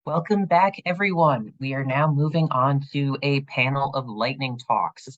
Welcome back, everyone. We are now moving on to a panel of lightning talks.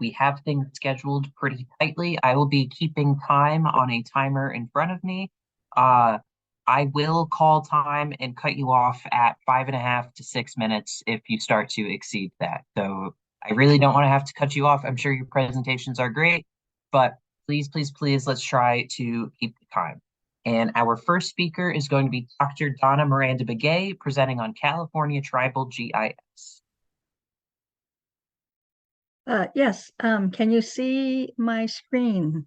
We have things scheduled pretty tightly. I will be keeping time on a timer in front of me. Uh, I will call time and cut you off at 5.5 to 6 minutes if you start to exceed that. So I really don't want to have to cut you off. I'm sure your presentations are great, but please, please, please, let's try to keep the time. And our first speaker is going to be Dr. Donna Miranda Begay, presenting on California Tribal GIS. Yes, can you see my screen?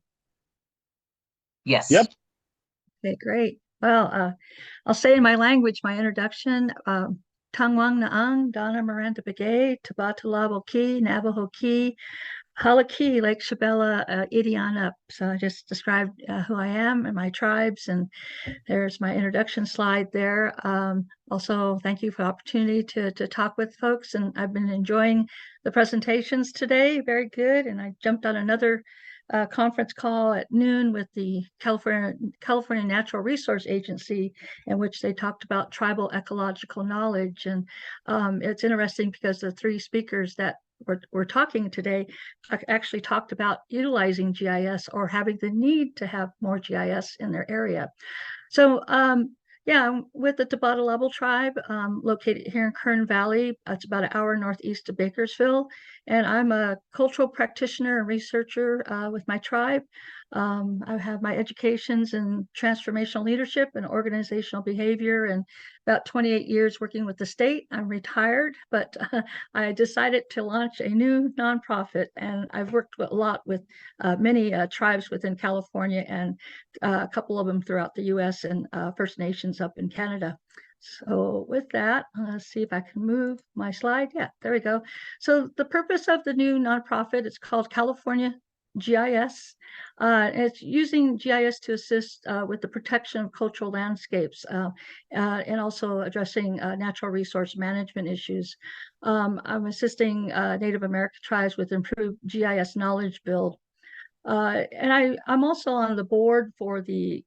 Yes. Yep. Okay, great. Well, I'll say in my language, my introduction, Tangwang Naang, Donna Miranda Begay, Tabatalabo Ki, Navajo Ki, Halaki, Lake Shabella, Idiana. So I just described who I am and my tribes, and there's my introduction slide there. Also, thank you for the opportunity to talk with folks, and I've been enjoying the presentations today. Very good, and I jumped on another conference call at noon with the California Natural Resource Agency, in which they talked about tribal ecological knowledge. And it's interesting because the three speakers that we're talking today actually talked about utilizing GIS or having the need to have more GIS in their area. So yeah, I'm with the Tabatalabo tribe, located here in Kern Valley. It's about an hour northeast of Bakersfield. And I'm a cultural practitioner and researcher with my tribe. I have my educations in transformational leadership and organizational behavior, and about 28 years working with the state. I'm retired, but I decided to launch a new nonprofit, and I've worked a lot with many tribes within California and a couple of them throughout the U.S. and First Nations up in Canada. So with that, let's see if I can move my slide. Yeah, there we go. So the purpose of the new nonprofit, it's called California GIS. It's using GIS to assist with the protection of cultural landscapes and also addressing natural resource management issues. I'm assisting Native American tribes with improved GIS knowledge build. And I'm also on the board for the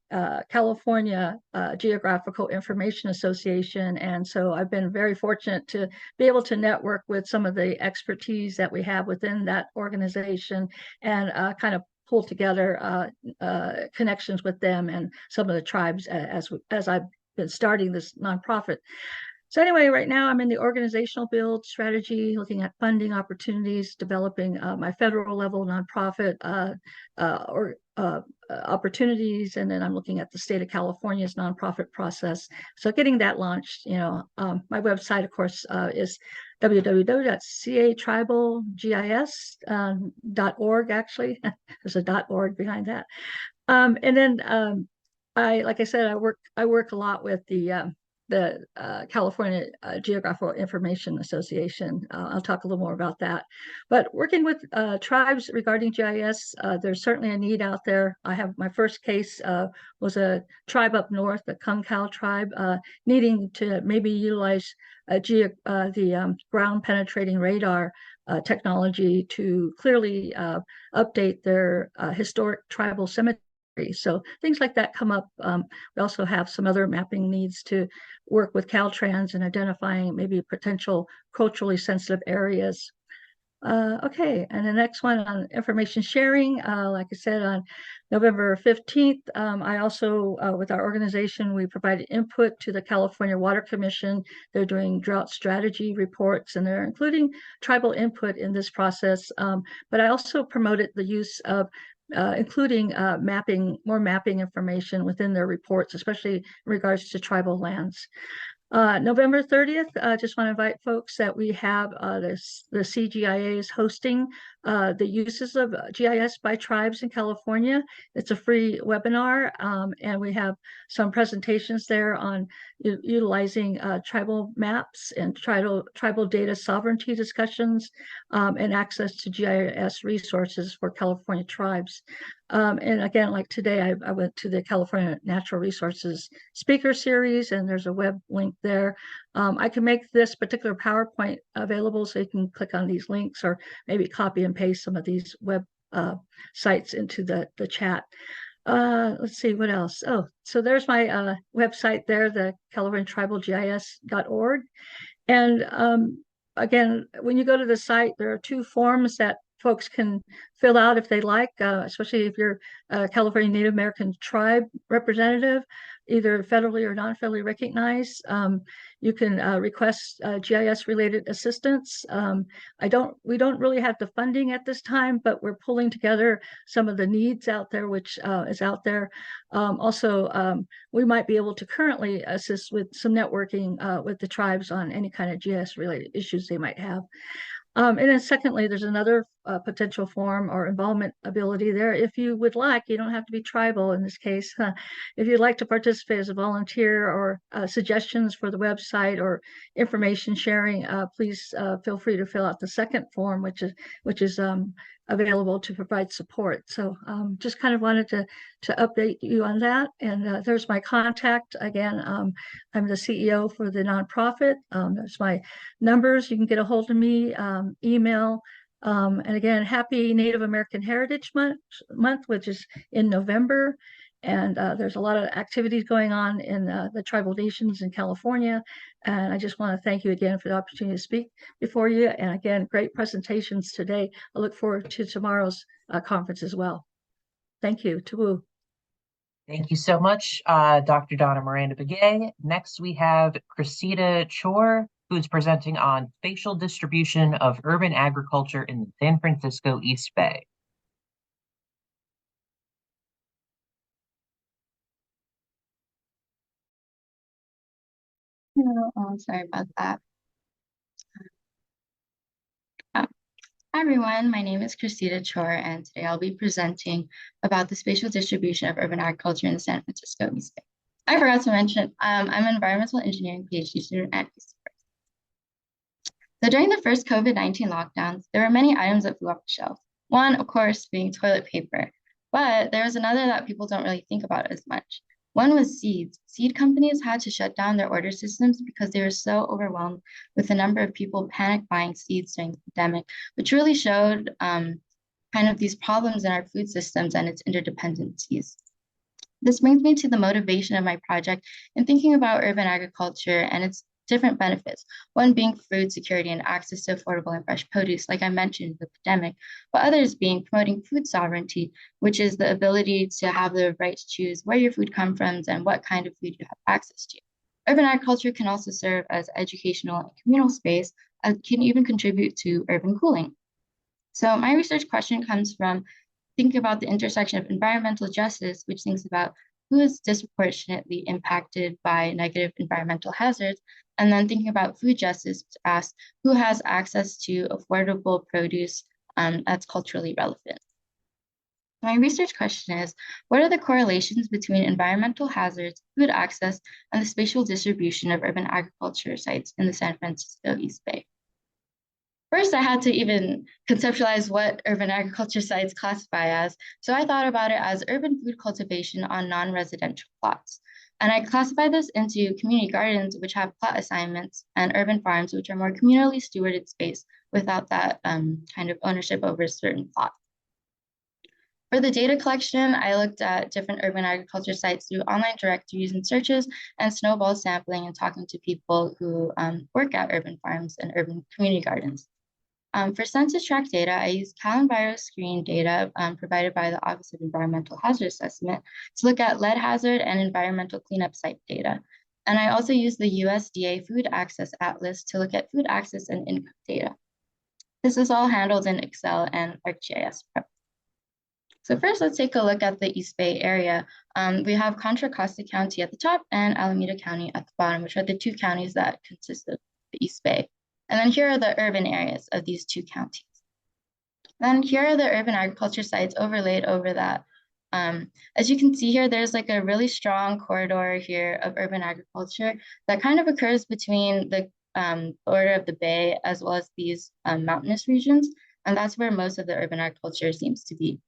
California Geographical Information Association. And so I've been very fortunate to be able to network with some of the expertise that we have within that organization and kind of pull together connections with them and some of the tribes as I've been starting this nonprofit. So anyway, right now I'm in the organizational build strategy, looking at funding opportunities, developing my federal level nonprofit opportunities, and then I'm looking at the state of California's nonprofit process. So getting that launched, my website, of course, is www.catribalgis.org. Actually, there's a .org behind that. And then like I said, I work a lot with the California Geographical Information Association. I'll talk a little more about that. But working with tribes regarding GIS, there's certainly a need out there. I have my first case was a tribe up north, the Kungkau tribe, needing to maybe utilize the ground penetrating radar technology to clearly update their historic tribal cemetery. So things like that come up. We also have some other mapping needs to work with Caltrans in identifying maybe potential culturally sensitive areas. Okay, and the next one on information sharing, like I said, on November 15th, I also, with our organization, we provided input to the California Water Commission. They're doing drought strategy reports, and they're including tribal input in this process. But I also promoted the use of including more mapping information within their reports, especially in regards to tribal lands. November 30th, I just want to invite folks that we have the CGIA is hosting the uses of GIS by tribes in California. It's a free webinar, and we have some presentations there on utilizing tribal maps and tribal data sovereignty discussions and access to GIS resources for California tribes. And again, like today, I went to the California Natural Resources speaker series, and there's a web link there. I can make this particular PowerPoint available, so you can click on these links or maybe copy and paste some of these web sites into the chat. Let's see what else. Oh, so there's my website there, the CaliforniaTribalGIS.org. And again, when you go to the site, there are two forms that folks can fill out if they like, especially if you're a California Native American tribe representative, either federally or non-federally recognized. You can request GIS related assistance. We don't really have the funding at this time, but we're pulling together some of the needs out there, which is out there. Also, we might be able to currently assist with some networking with the tribes on any kind of GIS related issues they might have. And then secondly, there's another potential form or involvement ability there. If you would like, you don't have to be tribal in this case. If you'd like to participate as a volunteer or suggestions for the website or information sharing, please feel free to fill out the second form, which is available to provide support. So just kind of wanted to update you on that. And there's my contact. Again, I'm the CEO for the nonprofit. There's my numbers. You can get a hold of me, email. And again, happy Native American Heritage Month, which is in November. And there's a lot of activities going on in the tribal nations in California. And I just want to thank you again for the opportunity to speak before you. And again, great presentations today. I look forward to tomorrow's conference as well. Thank you. Tawoo. Thank you so much, Dr. Donna Miranda Begay. Next, we have Cressida Chor, who's presenting on spatial distribution of urban agriculture in the San Francisco East Bay. Hello, sorry about that. Hi everyone, my name is Cressida Chor, and today I'll be presenting about the spatial distribution of urban agriculture in the San Francisco East Bay. I forgot to mention, I'm an environmental engineering PhD student at UC Berkeley. So during the first COVID-19 lockdowns, there were many items that flew off the shelf. One, of course, being toilet paper, but there was another that people don't really think about as much. One was seeds. Seed companies had to shut down their order systems because they were so overwhelmed with the number of people panic buying seeds during the pandemic, which really showed kind of these problems in our food systems and its interdependencies. This brings me to the motivation of my project in thinking about urban agriculture and its different benefits, one being food security and access to affordable and fresh produce, like I mentioned, the pandemic, but others being promoting food sovereignty, which is the ability to have the right to choose where your food comes from and what kind of food you have access to. Urban agriculture can also serve as educational and communal space, and can even contribute to urban cooling. So my research question comes from thinking about the intersection of environmental justice, which thinks about who is disproportionately impacted by negative environmental hazards, and then thinking about food justice to ask who has access to affordable produce that's culturally relevant. My research question is, what are the correlations between environmental hazards, food access, and the spatial distribution of urban agriculture sites in the San Francisco East Bay? First, I had to even conceptualize what urban agriculture sites classify as. So I thought about it as urban food cultivation on non-residential plots. And I classify this into community gardens, which have plot assignments, and urban farms, which are more communally stewarded space without that kind of ownership over a certain plot. For the data collection, I looked at different urban agriculture sites through online directories and searches and snowball sampling and talking to people who work at urban farms and urban community gardens. For census tract data, I used CalEnviroscreen data provided by the Office of Environmental Hazard Assessment to look at lead hazard and environmental cleanup site data. And I also used the USDA Food Access Atlas to look at food access and income data. This is all handled in Excel and ArcGIS Prep. So first, let's take a look at the East Bay area. We have Contra Costa County at the top and Alameda County at the bottom, which are the two counties that consist of the East Bay. And then here are the urban areas of these two counties. Then here are the urban agriculture sites overlaid over that. As you can see here, there's like a really strong corridor here of urban agriculture that kind of occurs between the border of the bay as well as these mountainous regions. And that's where most of the urban agriculture seems to be.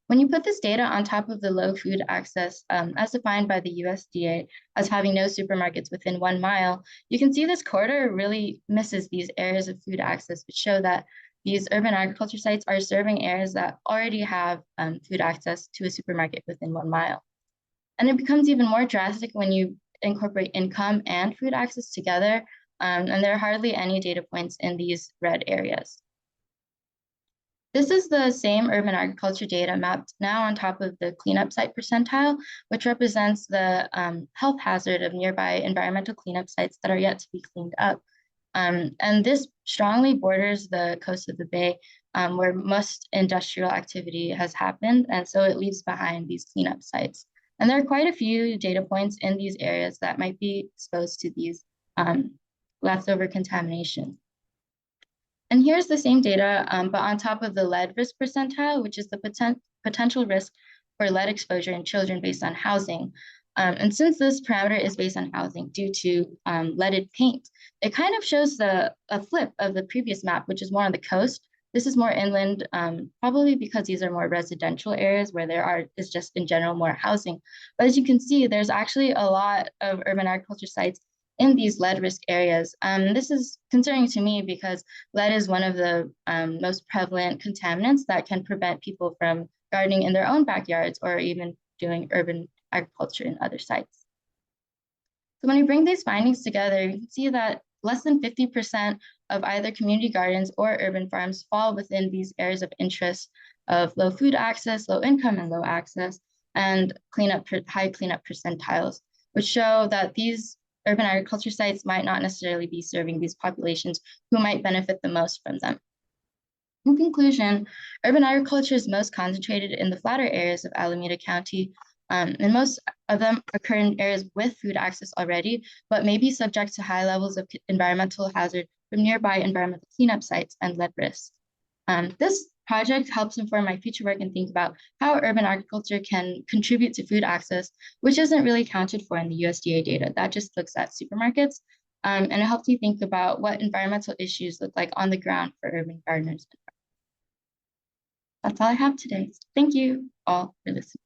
When you put this data on top of the low food access, as defined by the USDA as having no supermarkets within 1 mile, you can see this corridor really misses these areas of food access, which show that these urban agriculture sites are serving areas that already have food access to a supermarket within 1 mile. And it becomes even more drastic when you incorporate income and food access together, and there are hardly any data points in these red areas. This is the same urban agriculture data mapped now on top of the cleanup site percentile, which represents the health hazard of nearby environmental cleanup sites that are yet to be cleaned up. And this strongly borders the coast of the bay, where most industrial activity has happened, and so it leaves behind these cleanup sites. And there are quite a few data points in these areas that might be exposed to these leftover contamination. And here's the same data, but on top of the lead risk percentile, which is the potential risk for lead exposure in children based on housing. And since this parameter is based on housing due to leaded paint, it kind of shows a flip of the previous map, which is more on the coast. This is more inland, probably because these are more residential areas where is just in general more housing. But as you can see, there's actually a lot of urban agriculture sites in these lead risk areas. This is concerning to me because lead is one of the most prevalent contaminants that can prevent people from gardening in their own backyards or even doing urban agriculture in other sites. So when you bring these findings together, you can see that less than 50% of either community gardens or urban farms fall within these areas of interest of low food access, low income, and low access, and high cleanup percentiles, which show that these urban agriculture sites might not necessarily be serving these populations who might benefit the most from them. In conclusion, urban agriculture is most concentrated in the flatter areas of Alameda County, and most of them occur in areas with food access already, but may be subject to high levels of environmental hazard from nearby environmental cleanup sites and lead risk. This project helps inform my future work and think about how urban agriculture can contribute to food access, which isn't really accounted for in the USDA data. That just looks at supermarkets. And it helps you think about what environmental issues look like on the ground for urban gardeners. That's all I have today. Thank you all for listening.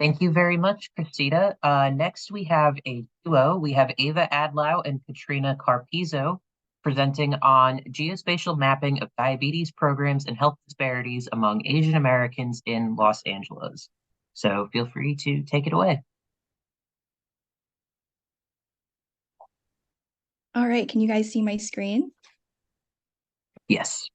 Thank you very much, Christina. Next, we have a duo. We have Ava Adlau and Katrina Carpizo presenting on geospatial mapping of diabetes programs and health disparities among Asian Americans in Los Angeles. So feel free to take it away. All right, can you guys see my screen? Yes.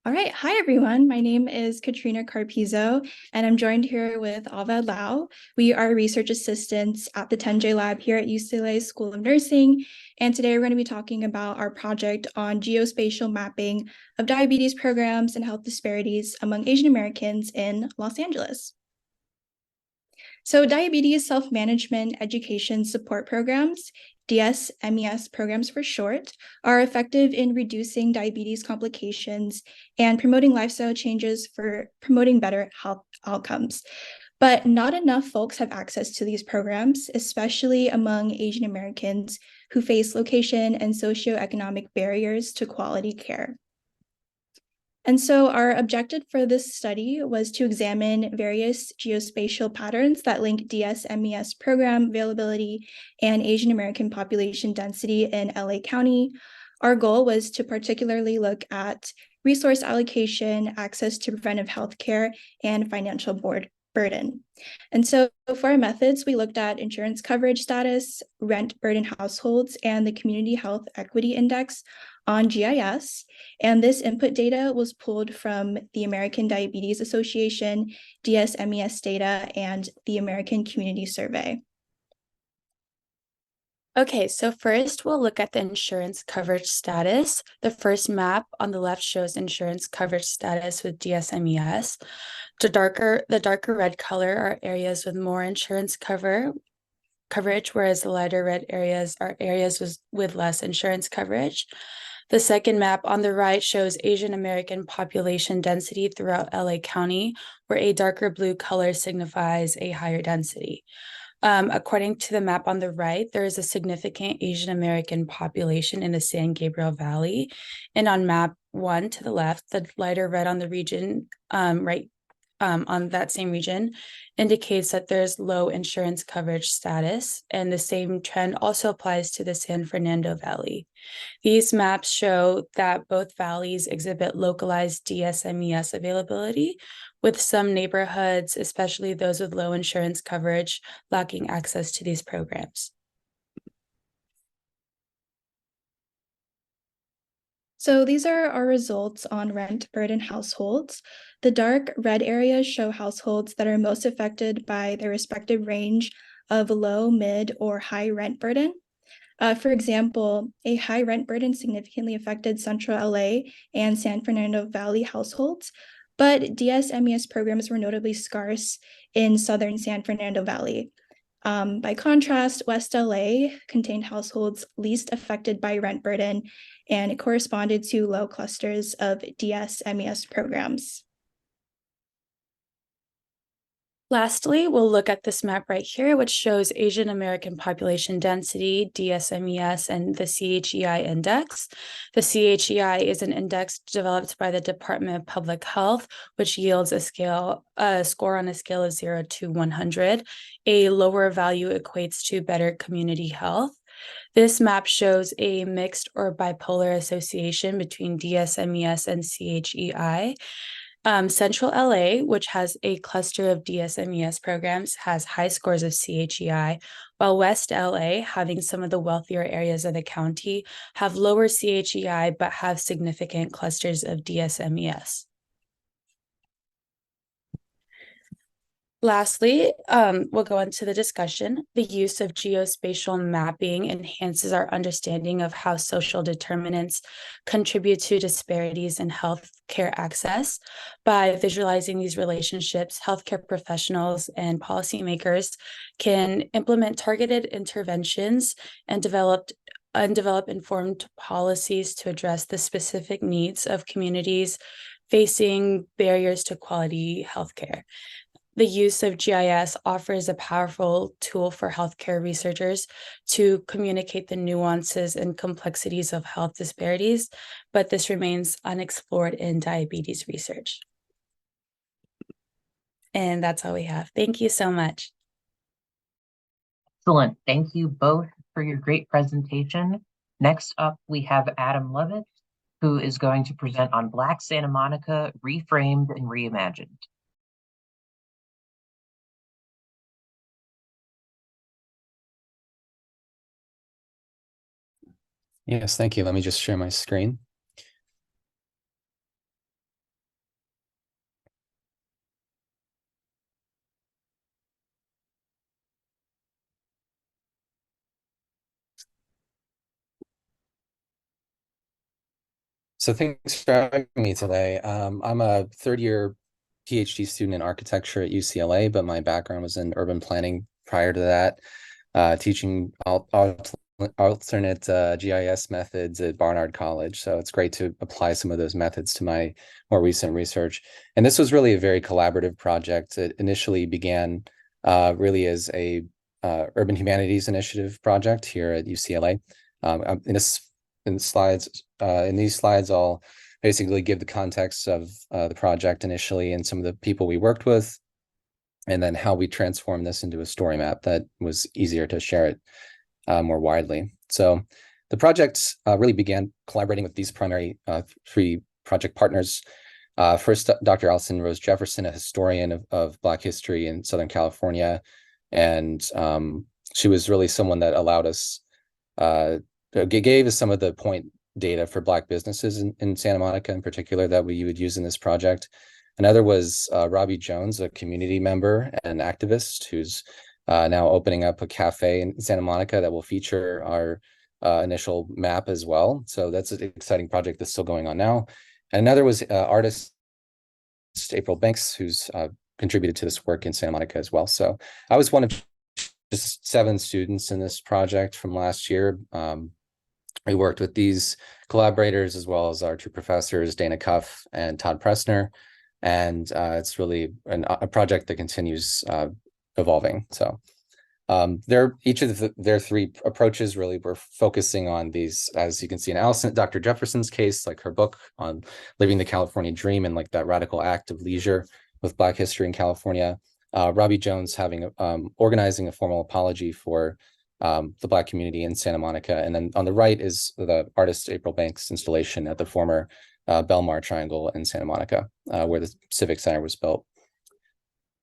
All right, hi everyone. My name is Katrina Carpizo, and I'm joined here with Ava Lau. We are research assistants at the 10J Lab here at UCLA School of Nursing, and today we're going to be talking about our project on geospatial mapping of diabetes programs and health disparities among Asian Americans in Los Angeles. So diabetes self-management education support programs, DS-MES programs for short, are effective in reducing diabetes complications and promoting lifestyle changes for promoting better health outcomes. But not enough folks have access to these programs, especially among Asian Americans who face location and socioeconomic barriers to quality care. And so our objective for this study was to examine various geospatial patterns that link DS-MES program availability and Asian American population density in LA County. Our goal was to particularly look at resource allocation, access to preventive health care, and financial burden. And so for our methods, we looked at insurance coverage status, rent burden households, and the Community Health Equity Index on GIS, and this input data was pulled from the American Diabetes Association, DS-MES data, and the American Community Survey. Okay, so first we'll look at the insurance coverage status. The first map on the left shows insurance coverage status with DS-MES. The darker red color are areas with more insurance coverage, whereas the lighter red areas are areas with less insurance coverage. The second map on the right shows Asian American population density throughout LA County, where a darker blue color signifies a higher density. According to the map on the right, there is a significant Asian American population in the San Gabriel Valley. And on map 1 to the left, the lighter red on the region on that same region indicates that there's low insurance coverage status, and the same trend also applies to the San Fernando Valley. These maps show that both valleys exhibit localized DSMES availability, with some neighborhoods, especially those with low insurance coverage, lacking access to these programs. So these are our results on rent burden households. The dark red areas show households that are most affected by their respective range of low, mid, or high rent burden. For example, a high rent burden significantly affected Central LA and San Fernando Valley households, but DSMES programs were notably scarce in Southern San Fernando Valley. By contrast, West LA contained households least affected by rent burden, and it corresponded to low clusters of DSMES programs. Lastly, we'll look at this map right here, which shows Asian American population density, DSMES, and the CHEI index. The CHEI is an index developed by the Department of Public Health, which yields a score on a scale of 0 to 100. A lower value equates to better community health. This map shows a mixed or bipolar association between DSMES and CHEI. Central LA, which has a cluster of DSMES programs, has high scores of CHEI, while West LA, having some of the wealthier areas of the county, have lower CHEI but have significant clusters of DSMES. Lastly, we'll go into the discussion. The use of geospatial mapping enhances our understanding of how social determinants contribute to disparities in healthcare access. By visualizing these relationships, healthcare professionals and policymakers can implement targeted interventions and develop informed policies to address the specific needs of communities facing barriers to quality healthcare. The use of GIS offers a powerful tool for healthcare researchers to communicate the nuances and complexities of health disparities, but this remains unexplored in diabetes research. And that's all we have. Thank you so much. Excellent. Thank you both for your great presentation. Next up, we have Adam Levitt, who is going to present on Black Santa Monica, Reframed and Reimagined. Yes, thank you. Let me just share my screen. So thanks for having me today. I'm a third-year PhD student in architecture at UCLA, but my background was in urban planning prior to that, teaching alternate GIS methods at Barnard College. So it's great to apply some of those methods to my more recent research. And this was really a very collaborative project. It initially began really as a urban humanities initiative project here at UCLA. In these slides, I'll basically give the context of the project initially and some of the people we worked with, and then how we transformed this into a story map that was easier to share it more widely. So the project really began collaborating with these primary three project partners. First, Dr. Allison Rose Jefferson, a historian of Black history in Southern California. And she was really someone that allowed us, gave us some of the point data for Black businesses in Santa Monica in particular that we would use in this project. Another was Robbie Jones, a community member and activist who's now opening up a cafe in Santa Monica that will feature our initial map as well. So that's an exciting project that's still going on now. And another was artist April Banks, who's contributed to this work in Santa Monica as well. So I was one of just 7 students in this project from last year. We worked with these collaborators as well as our 2 professors, Dana Cuff and Todd Pressner. And it's really a project that continues evolving. So each of their 3 approaches really were focusing on these, as you can see in Dr. Jefferson's case, like her book on living the California dream and like that radical act of leisure with Black history in California. Robbie Jones having organizing a formal apology for the Black community in Santa Monica. And then on the right is the artist April Banks installation at the former Belmar Triangle in Santa Monica, where the Civic Center was built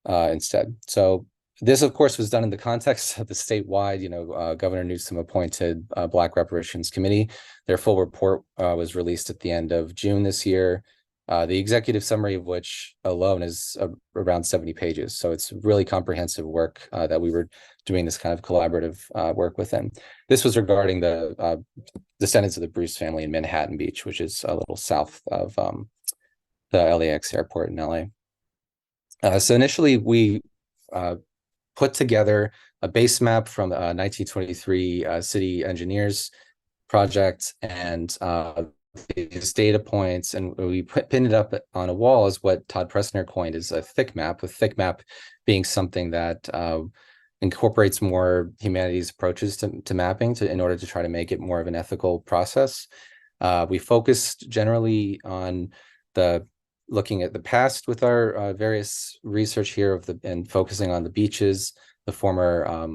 instead. So this, of course, was done in the context of the statewide, Governor Newsom appointed Black Reparations Committee. Their full report was released at the end of June this year. The executive summary of which alone is around 70 pages. So it's really comprehensive work that we were doing this kind of collaborative work with them. This was regarding the descendants of the Bruce family in Manhattan Beach, which is a little south of the LAX airport in LA. So initially we put together a base map from 1923 city engineers project and these data points, and we pinned it up on a wall as what Todd Pressner coined as a thick map, with thick map being something that incorporates more humanities approaches to mapping in order to try to make it more of an ethical process. We focused generally on looking at the past with our various research here and focusing on the beaches, the former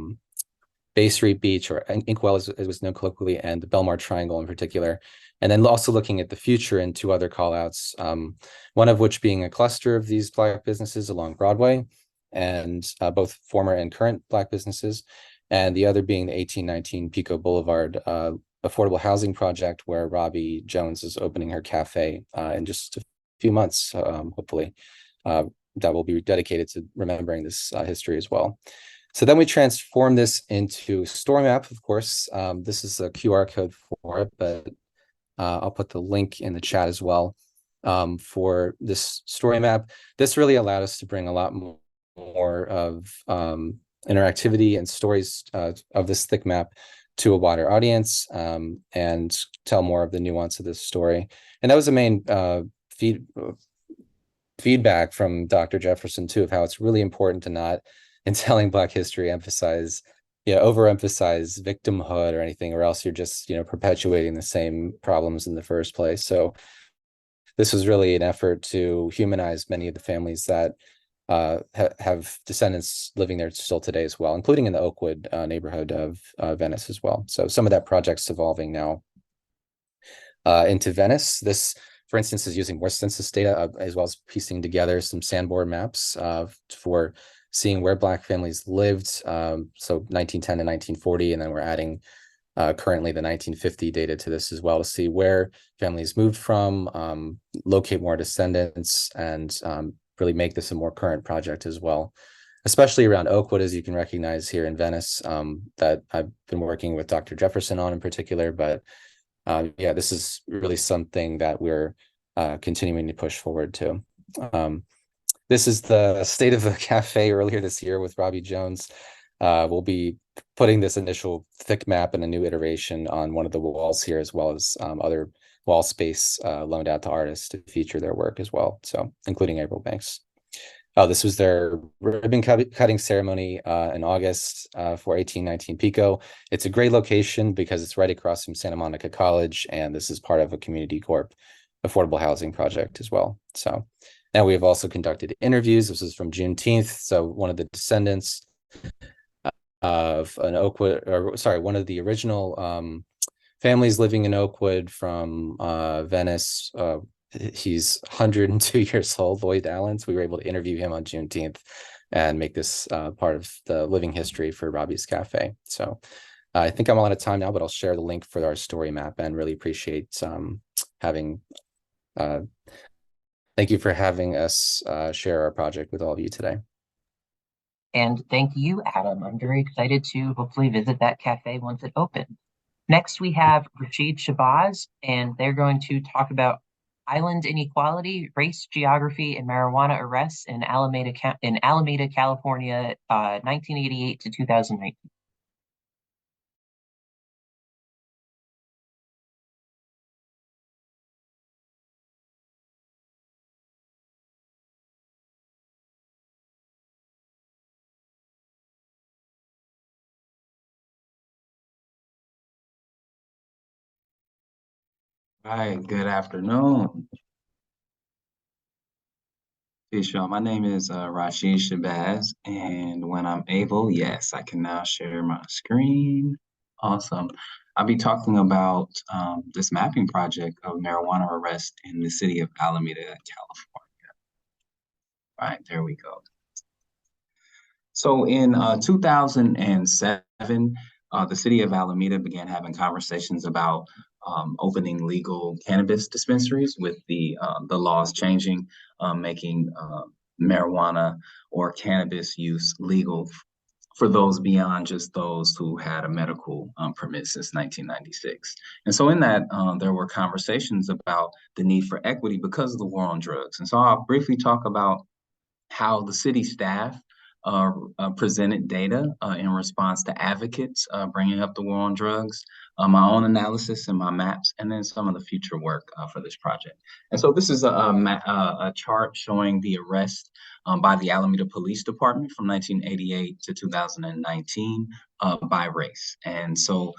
Bay Street Beach, or Inkwell as it was known colloquially, and the Belmar Triangle in particular. And then also looking at the future in two other callouts, one of which being a cluster of these Black businesses along Broadway, and both former and current Black businesses, and the other being the 1819 Pico Boulevard affordable housing project, where Robbie Jones is opening her cafe in just a few months, hopefully, that will be dedicated to remembering this history as well. So then we transform this into story map. Of course, this is a QR code for it, but I'll put the link in the chat as well for this story map. This really allowed us to bring a lot more of interactivity and stories of this thick map to a wider audience and tell more of the nuance of this story. And that was the main feedback from Dr. Jefferson too, of how it's really important to not, in telling Black history, overemphasize victimhood or anything, or else you're just perpetuating the same problems in the first place. So this was really an effort to humanize many of the families that have descendants living there still today as well, including in the Oakwood neighborhood of Venice as well. So some of that project's evolving now into Venice. This, for instance, is using more census data as well as piecing together some Sanborn maps for seeing where Black families lived. So 1910 to 1940, and then we're adding currently the 1950 data to this as well to see where families moved from, locate more descendants, and really make this a more current project as well, especially around Oakwood, as you can recognize here in Venice, that I've been working with Dr. Jefferson on in particular. But yeah, this is really something that we're continuing to push forward to. This is the state of the cafe earlier this year with Robbie Jones. We'll be putting this initial thick map and a new iteration on one of the walls here, as well as other wall space loaned out to artists to feature their work as well, so including April Banks. This was their ribbon cutting ceremony in August for 1819 Pico. It's a great location because it's right across from Santa Monica College, and this is part of a Community Corp affordable housing project as well. So now we have also conducted interviews. This is from Juneteenth. So one of the descendants of an Oakwood, or sorry, one of the original families living in Oakwood from Venice. He's 102 years old, Lloyd Allen. So we were able to interview him on Juneteenth and make this part of the living history for Robbie's Cafe. So I think I'm out of time now, but I'll share the link for our story map, and really appreciate having thank you for having us share our project with all of you today. And thank you, Adam. I'm very excited to hopefully visit that cafe once it opens. Next, we have Rashid Shabazz, and they're going to talk about island inequality, race, geography, and marijuana arrests in Alameda, California, 1988 to 2019. Hi, good afternoon. Peace, y'all. My name is Rashid Shabazz, and when I'm able, yes, I can now share my screen. Awesome. I'll be talking about this mapping project of marijuana arrest in the city of Alameda, California. All right, there we go. So in 2007, the city of Alameda began having conversations about opening legal cannabis dispensaries with the laws changing, making marijuana or cannabis use legal for those beyond just those who had a medical permit since 1996. And so in that, there were conversations about the need for equity because of the war on drugs. And so I'll briefly talk about how the city staff presented data in response to advocates bringing up the war on drugs, my own analysis and my maps, and then some of the future work for this project. And so this is a chart showing the arrest by the Alameda Police Department from 1988 to 2019 by race. And so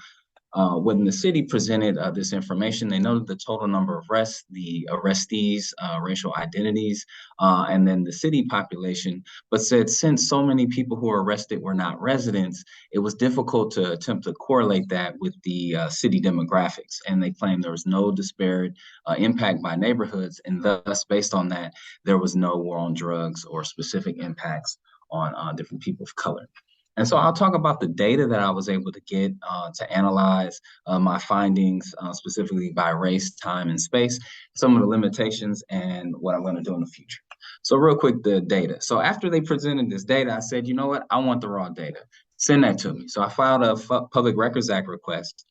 when the city presented this information, they noted the total number of arrests, the arrestees, racial identities, and then the city population, but said since so many people who were arrested were not residents, it was difficult to attempt to correlate that with the city demographics. And they claimed there was no disparate impact by neighborhoods, and thus, based on that, there was no war on drugs or specific impacts on different people of color. And so I'll talk about the data that I was able to get to analyze my findings specifically by race, time, and space, some of the limitations, and what I'm going to do in the future. So real quick, the data. So after they presented this data, I said, you know what? I want the raw data. Send that to me. So I filed a Public Records Act request.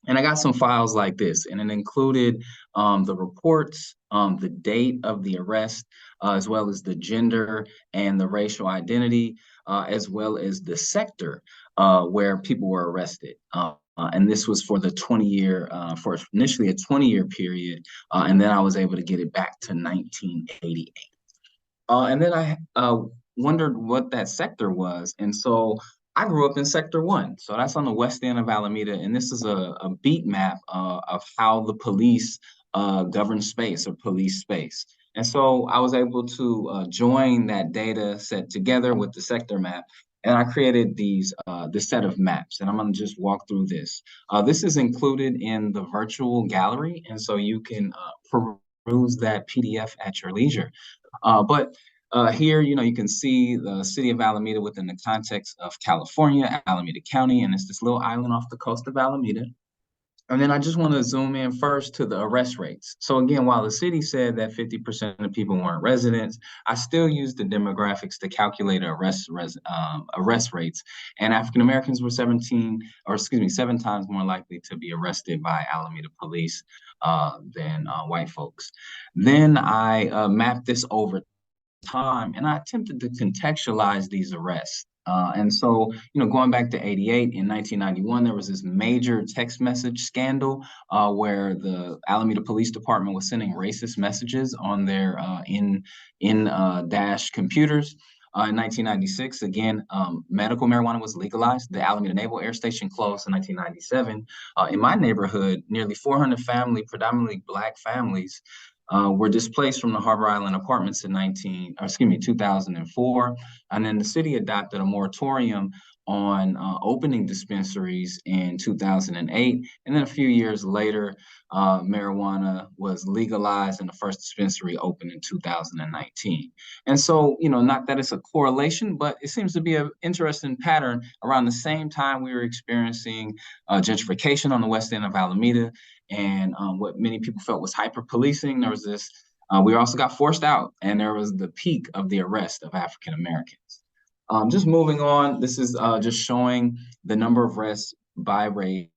And I got some files like this, and it included the reports, the date of the arrest, as well as the gender and the racial identity, as well as the sector where people were arrested. And this was for the 20-year, for initially a 20-year period, and then I was able to get it back to 1988. And then I wondered what that sector was, and so I grew up in Sector 1, so that's on the west end of Alameda, and this is a beat map of how the police govern space or police space. And so I was able to join that data set together with the sector map, and I created this set of maps, and I'm going to just walk through this. This is included in the virtual gallery, and so you can peruse that PDF at your leisure. But here, you can see the city of Alameda within the context of California, Alameda County, and it's this little island off the coast of Alameda. And then I just want to zoom in first to the arrest rates. So again, while the city said that 50% of people weren't residents, I still used the demographics to calculate arrest rates. And African Americans were 7 times more likely to be arrested by Alameda police than white folks. Then I mapped this over time, and I attempted to contextualize these arrests. And so, going back to 88, in 1991, there was this major text message scandal where the Alameda Police Department was sending racist messages on their dash computers. In 1996, again, medical marijuana was legalized. The Alameda Naval Air Station closed in 1997. In my neighborhood, nearly 400 predominantly Black families, were displaced from the Harbor Island apartments in 2004. And then the city adopted a moratorium on opening dispensaries in 2008. And then a few years later, marijuana was legalized and the first dispensary opened in 2019. And so, not that it's a correlation, but it seems to be an interesting pattern. Around the same time we were experiencing gentrification on the west end of Alameda, and what many people felt was hyper-policing. There was this, we also got forced out, and there was the peak of the arrest of African Americans. Just moving on, this is just showing the number of arrests by race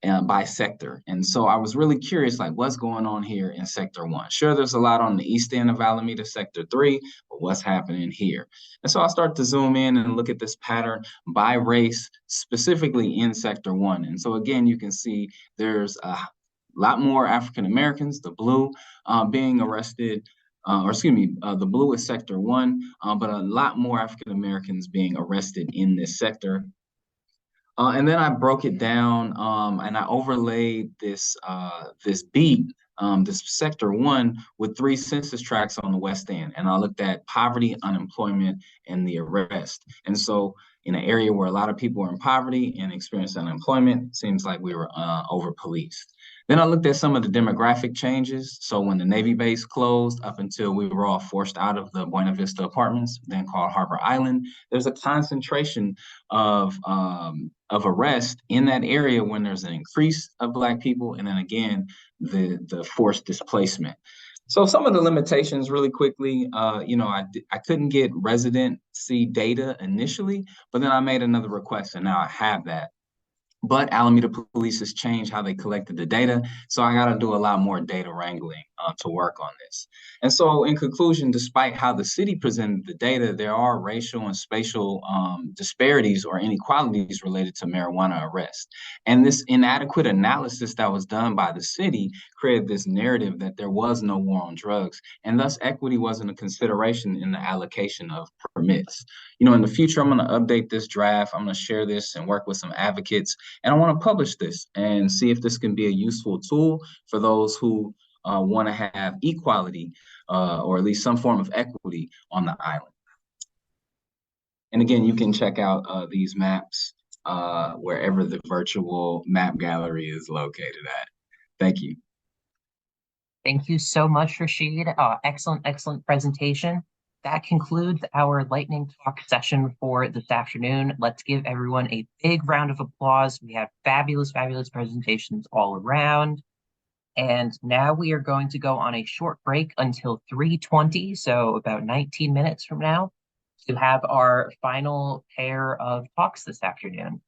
and by sector. And so I was really curious, like, what's going on here in Sector 1? Sure, there's a lot on the east end of Alameda, Sector 3, but what's happening here? And so I start to zoom in and look at this pattern by race, specifically in Sector 1. And so again, you can see there's a lot more African Americans, the blue, being arrested, the blue is Sector 1, but a lot more African Americans being arrested in this sector. And then I broke it down and I overlaid this beat this sector 1 with 3 census tracts on the West End. And I looked at poverty, unemployment, and the arrest. And so in an area where a lot of people are in poverty and experience unemployment, it seems like we were over-policed. Then I looked at some of the demographic changes. So when the Navy base closed up until we were all forced out of the Buena Vista Apartments, then called Harbor Island, there's a concentration of arrest in that area when there's an increase of Black people, and then again, the forced displacement. So some of the limitations really quickly, I couldn't get residency data initially, but then I made another request and now I have that. But Alameda Police has changed how they collected the data, so I got to do a lot more data wrangling to work on this. And so in conclusion, despite how the city presented the data, there are racial and spatial disparities or inequalities related to marijuana arrest. And this inadequate analysis that was done by the city created this narrative that there was no war on drugs, and thus equity wasn't a consideration in the allocation of permits. In the future, I'm going to update this draft. I'm going to share this and work with some advocates. And I want to publish this and see if this can be a useful tool for those who want to have equality or at least some form of equity on the island. And again, you can check out these maps wherever the virtual map gallery is located at. Thank you. Thank you so much, Rashid. Excellent presentation. That concludes our lightning talk session for this afternoon. Let's give everyone a big round of applause. We have fabulous presentations all around. And now we are going to go on a short break until 3:20, so about 19 minutes from now, to have our final pair of talks this afternoon.